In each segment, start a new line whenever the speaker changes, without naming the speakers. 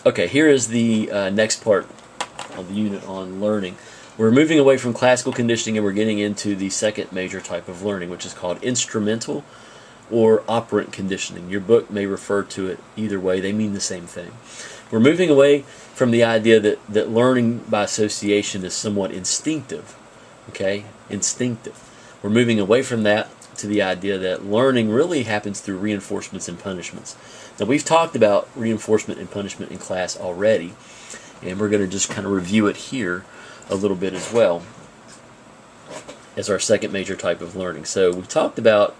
Okay, here is the next part of the unit on learning. We're moving away from classical conditioning and we're getting into the second major type of learning, which is called instrumental or operant conditioning. Your book may refer to it either way. They mean the same thing. We're moving away from the idea that learning by association is somewhat instinctive. Okay? Instinctive. We're moving away from that to the idea that learning really happens through reinforcements and punishments. Now, we've talked about reinforcement and punishment in class already, and we're going to just kind of review it here a little bit as well as our second major type of learning. So we talked about,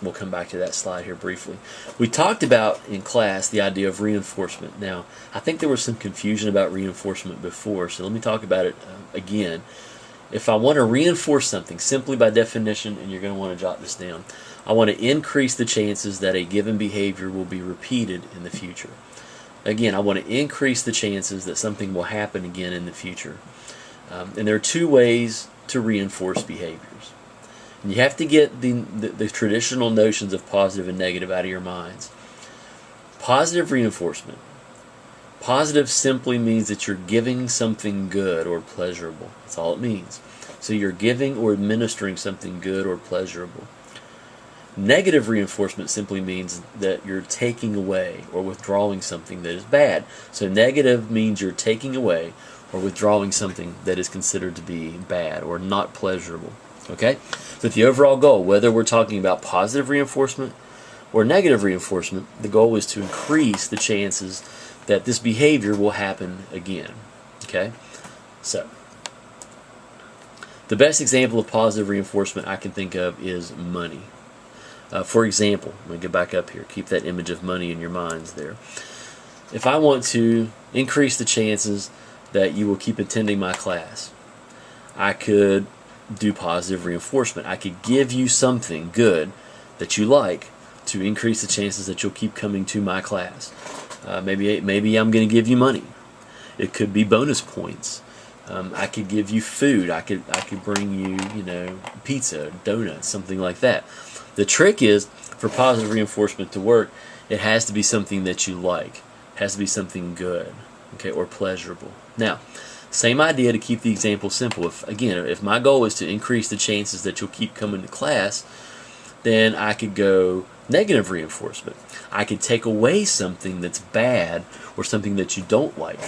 we'll come back to that slide here briefly. We talked about in class the idea of reinforcement. Now, I think there was some confusion about reinforcement before, so let me talk about it again. If I want to reinforce something, simply by definition, and you're going to want to jot this down, I want to increase the chances that a given behavior will be repeated in the future. Again, I want to increase the chances that something will happen again in the future. And there are two ways to reinforce behaviors. And you have to get the traditional notions of positive and negative out of your minds. Positive reinforcement. Positive simply means that you're giving something good or pleasurable. That's all it means. So you're giving or administering something good or pleasurable. Negative reinforcement simply means that you're taking away or withdrawing something that is bad. So negative means you're taking away or withdrawing something that is considered to be bad or not pleasurable. Okay? But the overall goal, whether we're talking about positive reinforcement or negative reinforcement, the goal is to increase the chances that this behavior will happen again. Okay? So, the best example of positive reinforcement I can think of is money. For example, let me get back up here. Keep that image of money in your minds there. If I want to increase the chances that you will keep attending my class, I could do positive reinforcement. I could give you something good that you like to increase the chances that you'll keep coming to my class. Maybe I'm going to give you money. It could be bonus points. I could give you food. I could bring you, pizza, donuts, something like that. The trick is, for positive reinforcement to work, it has to be something that you like. It has to be something good, okay, or pleasurable. Now, same idea to keep the example simple. If my goal is to increase the chances that you'll keep coming to class, then I could go negative reinforcement. I could take away something that's bad or something that you don't like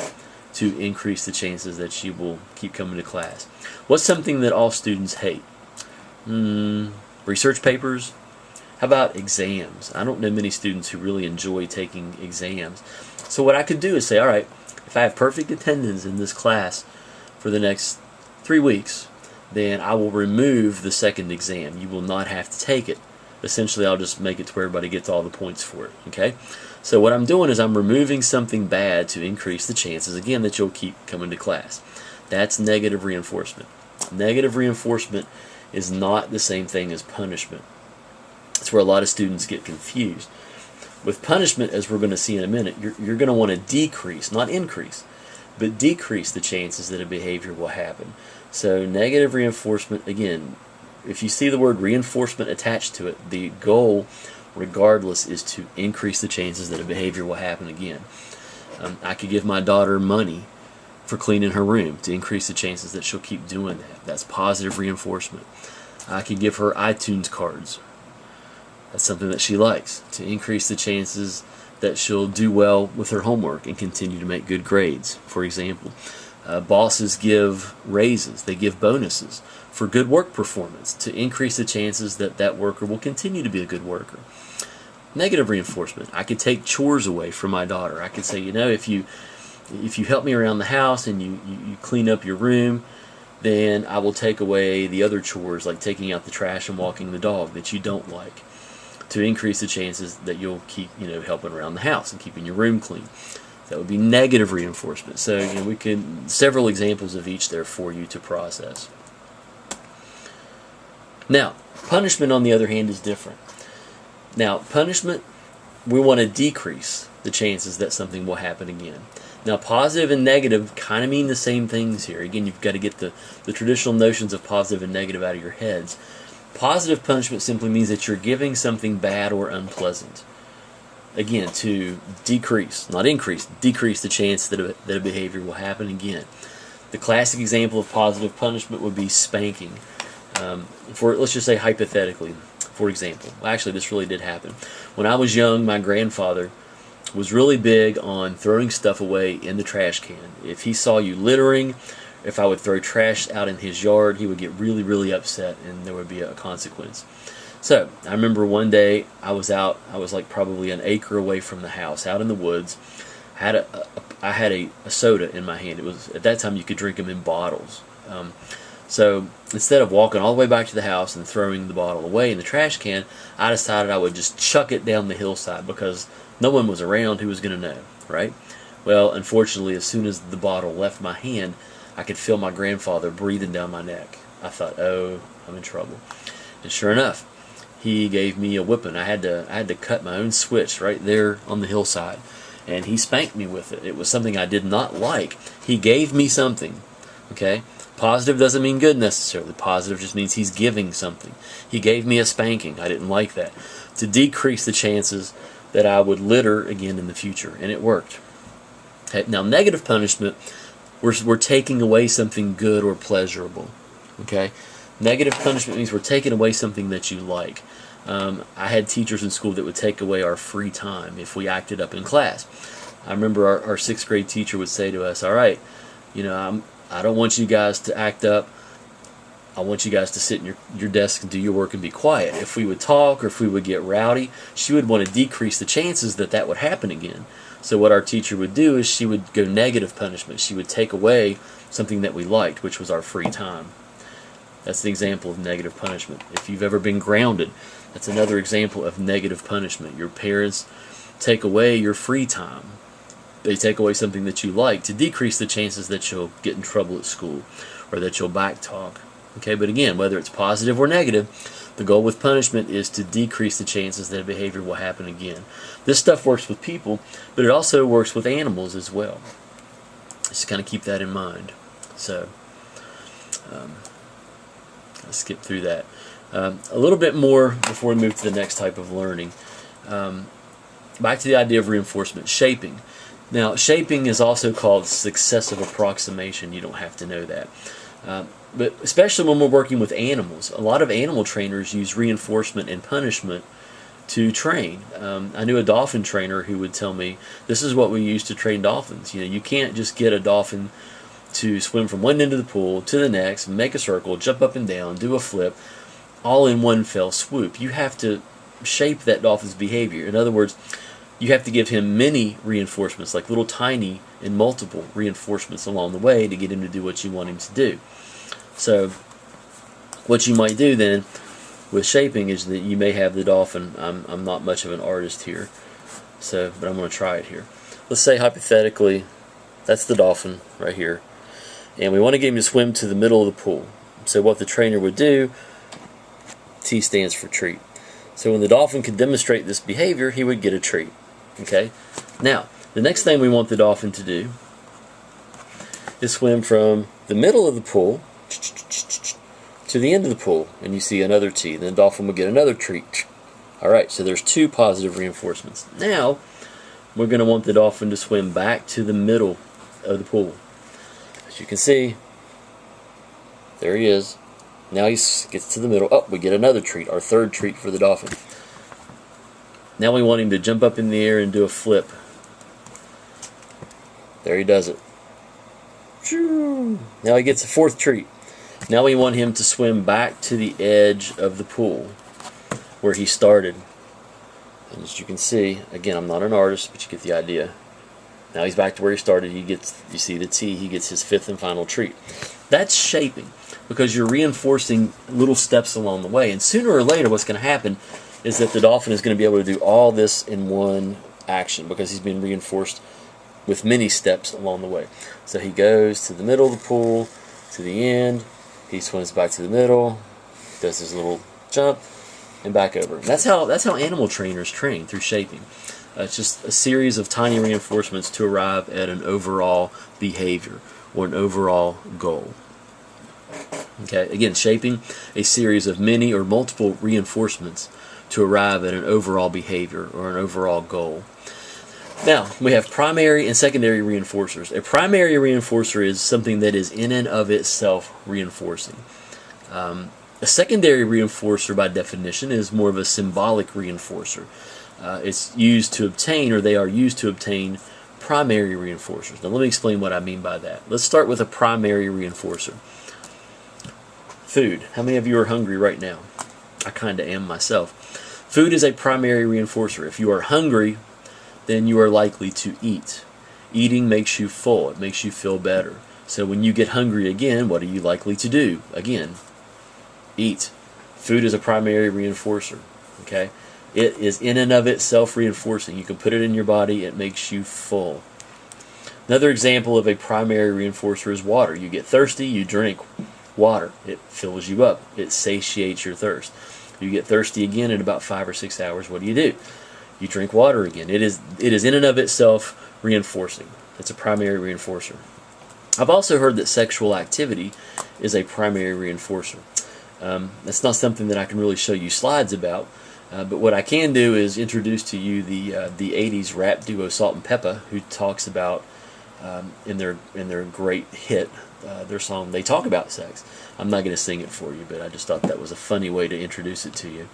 to increase the chances that you will keep coming to class. What's something that all students hate? Research papers? How about exams? I don't know many students who really enjoy taking exams. So what I could do is say, all right, if I have perfect attendance in this class for the next 3 weeks, then I will remove the second exam. You will not have to take it. Essentially, I'll just make it to where everybody gets all the points for it. Okay? So what I'm doing is I'm removing something bad to increase the chances, again, that you'll keep coming to class. That's negative reinforcement. Negative reinforcement is not the same thing as punishment. That's where a lot of students get confused. With punishment, as we're going to see in a minute, you're going to want to decrease, not increase, but decrease the chances that a behavior will happen. So negative reinforcement, again, if you see the word reinforcement attached to it, the goal, regardless, is to increase the chances that a behavior will happen again. I could give my daughter money for cleaning her room to increase the chances that she'll keep doing that. That's positive reinforcement. I could give her iTunes cards. That's something that she likes, to increase the chances that she'll do well with her homework and continue to make good grades, for example. Bosses give raises, they give bonuses for good work performance to increase the chances that that worker will continue to be a good worker. Negative reinforcement. I could take chores away from my daughter. I could say, if you help me around the house and you clean up your room, then I will take away the other chores like taking out the trash and walking the dog that you don't like, to increase the chances that you'll keep helping around the house and keeping your room clean. That would be negative reinforcement. So we can several examples of each there for you to process. Now, punishment on the other hand is different. Now, punishment, we want to decrease the chances that something will happen again. Now, positive and negative kind of mean the same things here. Again, you've got to get the traditional notions of positive and negative out of your heads. Positive punishment simply means that you're giving something bad or unpleasant. again, to decrease, not increase, decrease the chance that a behavior will happen again. The classic example of positive punishment would be spanking. Let's just say hypothetically, for example. Well, actually, this really did happen. When I was young, my grandfather was really big on throwing stuff away in the trash can. If he saw you littering, if I would throw trash out in his yard, he would get really, really upset, and there would be a consequence. So I remember one day I was like probably an acre away from the house, out in the woods. I had a soda in my hand. It was, at that time, you could drink them in bottles. So instead of walking all the way back to the house and throwing the bottle away in the trash can, I decided I would just chuck it down the hillside because no one was around who was going to know, right? Well, unfortunately, as soon as the bottle left my hand, I could feel my grandfather breathing down my neck. I thought, oh, I'm in trouble. And sure enough, he gave me a whipping. I had to cut my own switch right there on the hillside, and he spanked me with it. It was something I did not like. He gave me something, okay? Positive doesn't mean good necessarily. Positive just means he's giving something. He gave me a spanking. I didn't like that. To decrease the chances that I would litter again in the future, and it worked. Okay, now, negative punishment, we're taking away something good or pleasurable. Okay, negative punishment means we're taking away something that you like. I had teachers in school that would take away our free time if we acted up in class. I remember our 6th grade teacher would say to us, all right, I don't want you guys to act up. I want you guys to sit in your desk and do your work and be quiet. If we would talk or if we would get rowdy, she would want to decrease the chances that that would happen again. So what our teacher would do is she would go negative punishment. She would take away something that we liked, which was our free time. That's an example of negative punishment. If you've ever been grounded, that's another example of negative punishment. Your parents take away your free time. They take away something that you like to decrease the chances that you'll get in trouble at school or that you'll backtalk. Okay, but again, whether it's positive or negative, the goal with punishment is to decrease the chances that a behavior will happen again. This stuff works with people, but it also works with animals as well. Just kind of keep that in mind. So, let's skip through that. A little bit more before we move to the next type of learning. Back to the idea of reinforcement, shaping. Now, shaping is also called successive approximation. You don't have to know that. But especially when we're working with animals, a lot of animal trainers use reinforcement and punishment to train. I knew a dolphin trainer who would tell me, this is what we use to train dolphins. You can't just get a dolphin to swim from one end of the pool to the next, make a circle, jump up and down, do a flip, all in one fell swoop. You have to shape that dolphin's behavior. In other words, you have to give him many reinforcements, like little tiny and multiple reinforcements along the way to get him to do what you want him to do. So what you might do then with shaping is that you may have the dolphin. I'm not much of an artist here, but I'm going to try it here. Let's say hypothetically that's the dolphin right here, and we want to get him to swim to the middle of the pool. So what the trainer would do, T stands for treat. So when the dolphin could demonstrate this behavior, he would get a treat. Okay? Now, the next thing we want the dolphin to do is swim from the middle of the pool to the end of the pool, and you see another T. Then the dolphin will get another treat. Alright, so there's 2 positive reinforcements. Now, we're going to want the dolphin to swim back to the middle of the pool. As you can see, there he is. Now he gets to the middle. Oh, we get another treat, our 3rd treat for the dolphin. Now we want him to jump up in the air and do a flip. There he does it. Now he gets a 4th treat. Now we want him to swim back to the edge of the pool where he started. And as you can see, again, I'm not an artist, but you get the idea. Now he's back to where he started. You see the T, he gets his 5th and final treat. That's shaping, because you're reinforcing little steps along the way. And sooner or later, what's going to happen is that the dolphin is going to be able to do all this in one action because he's been reinforced with many steps along the way. So he goes to the middle of the pool, to the end, he swims back to the middle, does his little jump, and back over. And that's how animal trainers train, through shaping. It's just a series of tiny reinforcements to arrive at an overall behavior or an overall goal. Okay, again, shaping, a series of many or multiple reinforcements to arrive at an overall behavior or an overall goal. Now, we have primary and secondary reinforcers. A primary reinforcer is something that is in and of itself reinforcing. A secondary reinforcer, by definition, is more of a symbolic reinforcer. It's used to obtain, or they are used to obtain, primary reinforcers. Now, let me explain what I mean by that. Let's start with a primary reinforcer. Food. How many of you are hungry right now? I kind of am myself. Food is a primary reinforcer. If you are hungry, then you are likely to eat. Eating makes you full. It makes you feel better. So when you get hungry again, what are you likely to do? Again, eat. Food is a primary reinforcer. Okay? It is in and of itself reinforcing. You can put it in your body. It makes you full. Another example of a primary reinforcer is water. You get thirsty, you drink water. It fills you up. It satiates your thirst. You get thirsty again in about 5 or 6 hours. What do? You drink water again. It is in and of itself reinforcing. It's a primary reinforcer. I've also heard that sexual activity is a primary reinforcer. That's not something that I can really show you slides about, but what I can do is introduce to you the 80s rap duo Salt and Peppa, who talks about in their great hit, their song, they talk about sex. I'm not going to sing it for you, but I just thought that was a funny way to introduce it to you.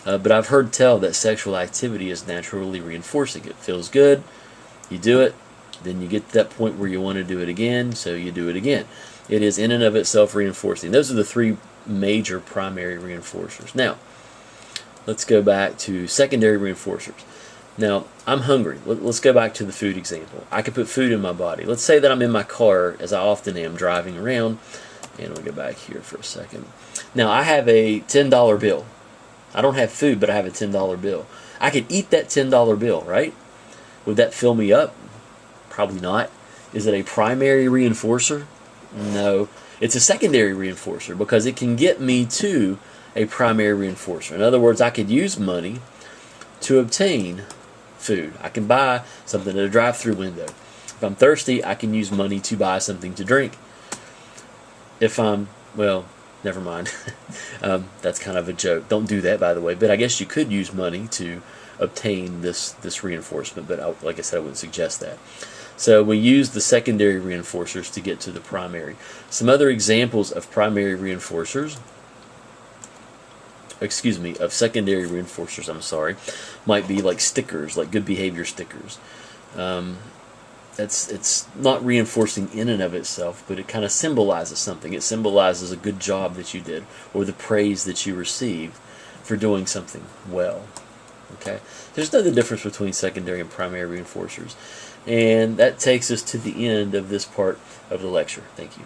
But I've heard tell that sexual activity is naturally reinforcing. It feels good, you do it, then you get to that point where you want to do it again, so you do it again. It is in and of itself reinforcing. Those are the three major primary reinforcers. Now, let's go back to secondary reinforcers. Now, I'm hungry. Let's go back to the food example. I could put food in my body. Let's say that I'm in my car, as I often am, driving around. And we'll go back here for a second. Now, I have a $10 bill. I don't have food, but I have a $10 bill. I could eat that $10 bill, right? Would that fill me up? Probably not. Is it a primary reinforcer? No. It's a secondary reinforcer because it can get me to a primary reinforcer. In other words, I could use money to obtain food. I can buy something at a drive-through window. If I'm thirsty, I can use money to buy something to drink. If I'm, well, never mind. That's kind of a joke. Don't do that, by the way. But I guess you could use money to obtain this reinforcement, but like I said, I wouldn't suggest that. So we use the secondary reinforcers to get to the primary. Some other examples of primary reinforcers, of secondary reinforcers, might be like stickers, like good behavior stickers. It's not reinforcing in and of itself, but it kind of symbolizes something. It symbolizes a good job that you did or the praise that you received for doing something well. Okay? There's no difference between secondary and primary reinforcers. And that takes us to the end of this part of the lecture. Thank you.